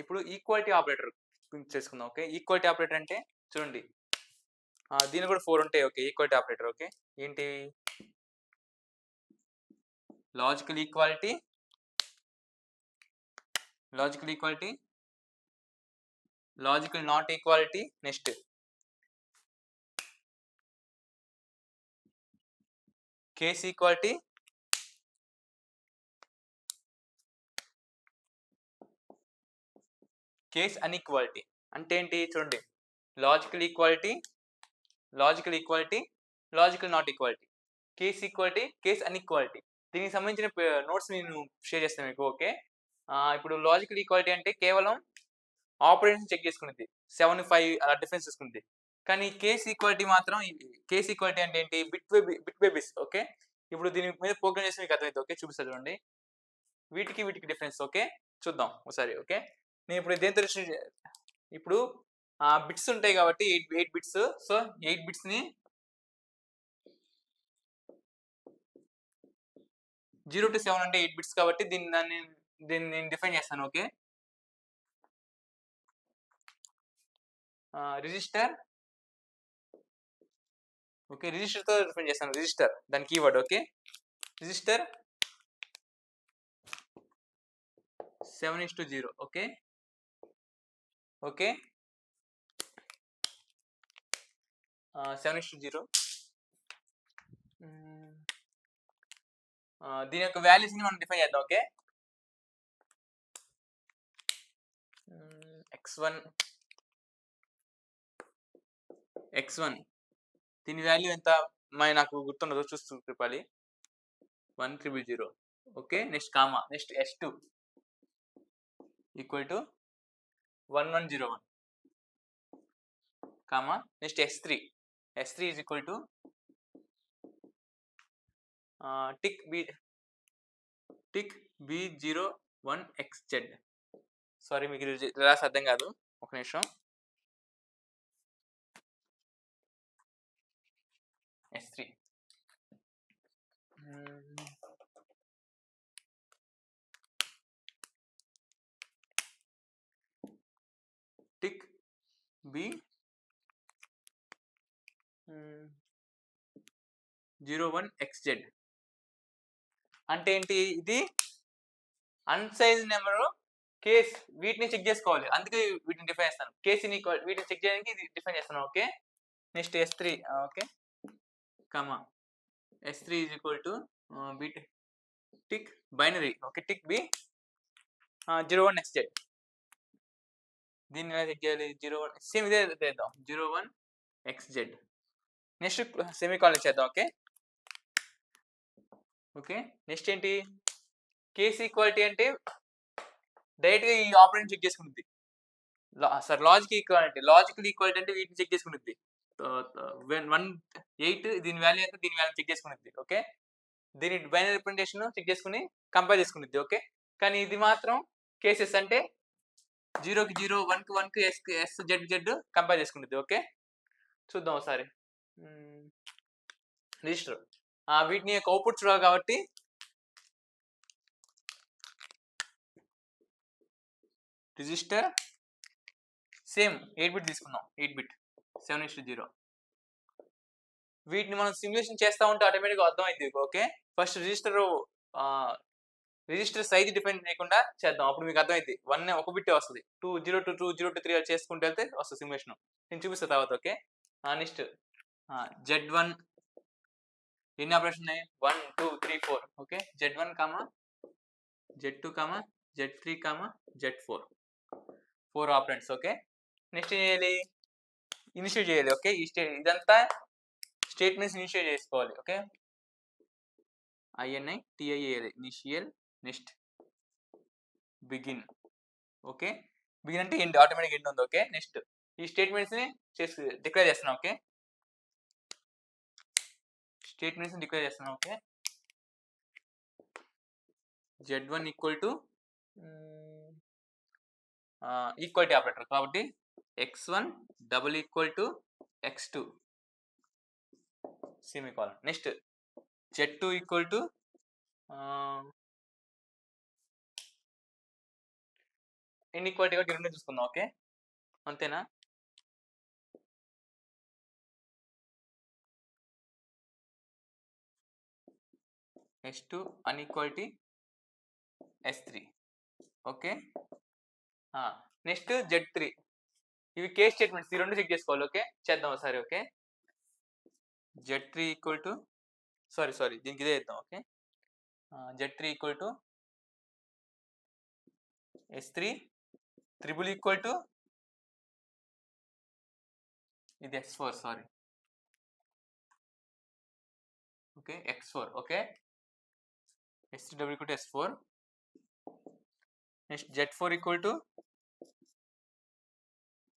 ఇప్పుడు equality operator గురించి చేసుకుందాం. ఓకే. ఈక్వాలిటీ ఆపరేటర్ అంటే చూడండి. దీనిలో కూడా 4 ఉంటాయి. ఓకే. Equality operator. ఓకే. ఏంటి? Logical equality, logical equality, logical not equality, next case equality, case inequality. అంటే ఏంటి చూడండి. Logical equality, logical equality, logical not equality, case equality, case inequality. దీనికి సంబంధించిన నోట్స్ నేను షేర్ చేస్తాను మీకు. ఓకే. ఇప్పుడు లాజికల్ ఈక్వాలిటీ అంటే కేవలం ఆపరేషన్ చెక్ చేసుకునేది 7, 5 అలా డిఫరెన్స్ తీసుకుంది. కానీ కేస్ ఈక్వాలిటీ మాత్రం కేస్ ఈక్వాలిటీ అంటే ఏంటి? Bit by bits. ఓకే. ఇప్పుడు దీని మీద ప్రోగ్రామ్ చేసి మీకు అర్థమైంది. ఓకే. చూపిస్తా చూడండి. వీటికి డిఫరెన్స్. ఓకే. చూద్దాం ఒకసారి. ఓకే. నేను ఇప్పుడు దేంతో ఇప్పుడు బిట్స్ ఉంటాయి కాబట్టి 8 బిట్స్. సో 8 బిట్స్ని 0 to 7 అంటే 8 బిట్స్ కాబట్టి దీన్ని నేను డిఫైన్ చేస్తాను. ఓకే. రిజిస్టర్. ఓకే. రిజిస్టర్తో డిఫైన్ చేస్తాను. రిజిస్టర్ దాని keyword. Okay. Register 7:0. Okay. Okay. 7:0. దీని యొక్క వాల్యూస్ని మనం డిఫైన్ చేద్దాం. ఓకే. x1 దీని వాల్యూ ఎంత నాకు గుర్తుండదు, చూస్తూ చెప్పాలి. 1,000. Okay. Next comma, next s2 equal to 1101 comma, next s3 is equal to tick b01xz. Sorry, మీకు రాసి అర్థం కాదు, ఒక నిమిషం. s3 tick b01xz అంటే ఏంటి? ఇది అన్సైజ్ నెంబర్ కేస్, వీటిని చెక్ చేసుకోవాలి. అందుకే వీటిని డిఫైన్ చేస్తాను. కేసుని వీటిని చెక్ చేయడానికి ఇది డిఫైన్ చేస్తాను. Okay. Next s3. Okay. Comma s3 is equal to tick binary. Okay. tick b01xz. దీన్ని ఎలా చెక్ చేయాలి? 01 సేమ్ ఇదే చేద్దాం. 01xz. నెక్స్ట్ సెమీకాలన్ చేద్దాం. ఓకే. ఓకే. నెక్స్ట్ ఏంటి? కేస్ ఈక్వాలిటీ అంటే డైరెక్ట్గా ఈ ఆపరేషన్ చెక్ చేసుకుంటుంది. సార్ లాజికల్ ఈక్వాలిటీ అంటే వీటిని చెక్ చేసుకుంటుంది. 8 దీని వాల్యూ ఎంత, దీని వాల్యూ చెక్ చేసుకుంటుంది. ఓకే. దీని బైనరీ రిప్రజెంటేషన్ చెక్ చేసుకుని కంపేర్ చేసుకుంటుంది. ఓకే. కానీ ఇది మాత్రం కేసెస్ అంటే 0కి 0, 1కి 1కి s z కంపేర్ చేసుకుంటుంది. ఓకే. చూద్దాం ఒకసారి. రిజిస్టర్ వీటిని యొక్క అవుట్పుట్ చూడాలి కాబట్టి రిజిస్టర్ సేమ్ 8 బిట్ తీసుకుందాం. 8 బిట్ 7:0. వీటిని మనం సిమ్యులేషన్ చేస్తూ ఉంటే ఆటోమేటిక్గా అర్థమైంది. Okay. First register size define చేయకుండా చేద్దాం. అప్పుడు మీకు అర్థమైంది. 1 ఒక బిట్టే వస్తుంది. 0 to 2, 0 to 3 చేసుకుంటూ వెళ్తే వస్తుంది సిమ్యులేషన్. నేను చూపిస్తా తర్వాత. ఓకే. నెక్స్ట్ z1 ఎన్ని ఆపరేషన్ ఉన్నాయి? 1, 2, 3, 4. Okay. z1 comma z2 comma z3 comma z4 4 operands. Okay. Next ఏం చేయాలి? ఇనిషియేట్ చేయాలి. ఓకే. ఇదంతా స్టేట్మెంట్స్ ఇనిషియేట్ చేసుకోవాలి. Okay. INITIAL initial. Next begin. Okay. Begin అంటే ఎండ్, ఆటోమేటిక్ ఎండ్ ఉంది. ఓకే. నెక్స్ట్ ఈ స్టేట్మెంట్స్ని డిక్లేర్ చేస్తున్నాం. ఓకే. స్టేట్మెంట్స్ని డిక్లేర్ చేస్తున్నాం. Okay. z1 equal to equality operator కాబట్టి x1 double equal to x2 semicolon. Next z2 equal to inequality కాబట్టి ఈ రెండు చూసుకుందాం. ఓకే, అంతేనా? S2 inequality S3. Okay, next Z3. ఇవి కేస్ స్టేట్మెంట్స్, ఈ రెండు చెక్ చేసుకోవాలి. ఓకే, చేద్దాం ఒకసారి. Okay, Z3 equal to sorry దీనికి ఇదే ఇద్దాం. Okay, Z3 equal to S3 triple equal to ఇది X4. Sorry, okay, X4. Okay, S3 double equal to S4. Next Z4 equal to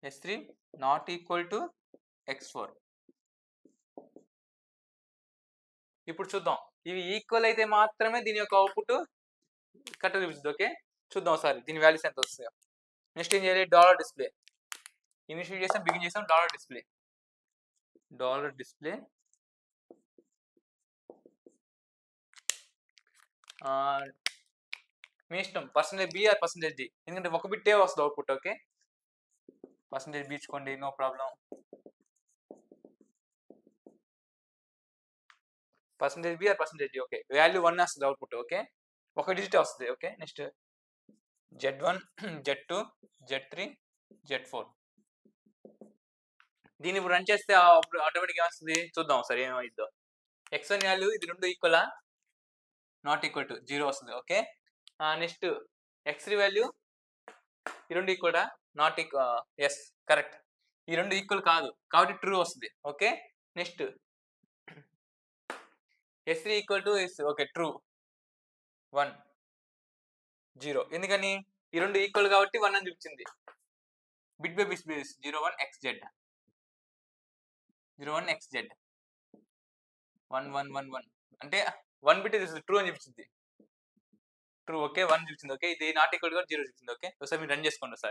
S3 not equal to X4. ఇప్పుడు చూద్దాం, ఇవి equal అయితే మాత్రమే దీని యొక్క అవుట్పుట్ కరెక్ట్గా చూపిస్తుంది. ఓకే, చూద్దాం ఒకసారి దీని వాల్యూస్ ఎంత వస్తాయో. నెక్స్ట్ ఏం చేయాలి, డాలర్ డిస్ప్లే. ఇనిషియేట్ చేసాం, బిగిన్ చేసాం, డాలర్ డిస్ప్లే మీ ఇష్టం, %B ఆర్ %D, ఎందుకంటే ఒక బిట్టే వస్తుంది అవుట్పుట్. ఓకే, %B ఇచ్చుకోండి, no problem. %B or %D. Okay, value 1 వస్తుంది అవుట్పుట్. ఓకే, ఒక డిజిట్ వస్తుంది. Okay, next Z1 Z2 Z3 Z4. దీన్ని ఇప్పుడు రన్ చేస్తే ఆటోమేటిక్గా వస్తుంది. చూద్దాం సరే ఏమైందో. X1 వాల్యూ ఇది రెండు ఈక్వలా, నాట్ ఈక్వల్ టు 0 వస్తుంది. ఓకే, నెక్స్ట్ X3 వాల్యూ ఈ రెండు equal, not equal, yes correct, ఈ రెండు ఈక్వల్ కాదు కాబట్టి ట్రూ వస్తుంది. Okay, next S3 equal to okay true 1 0, ఎందుకని ఈ రెండు ఈక్వల్ కాబట్టి 1 అని చూపించింది. Bit by bit base 01 XZ 1111 అంటే 1 బిట్ ట్రూ అని చూపించింది. ట్రూ. ఓకే, 1 చూపించింది. ఓకే, ఇది నాట్ ఈక్వల్ గా 0 చూపించింది. ఓకే, ఒకసారి మీరు రన్ చేసుకోండి ఒకసారి.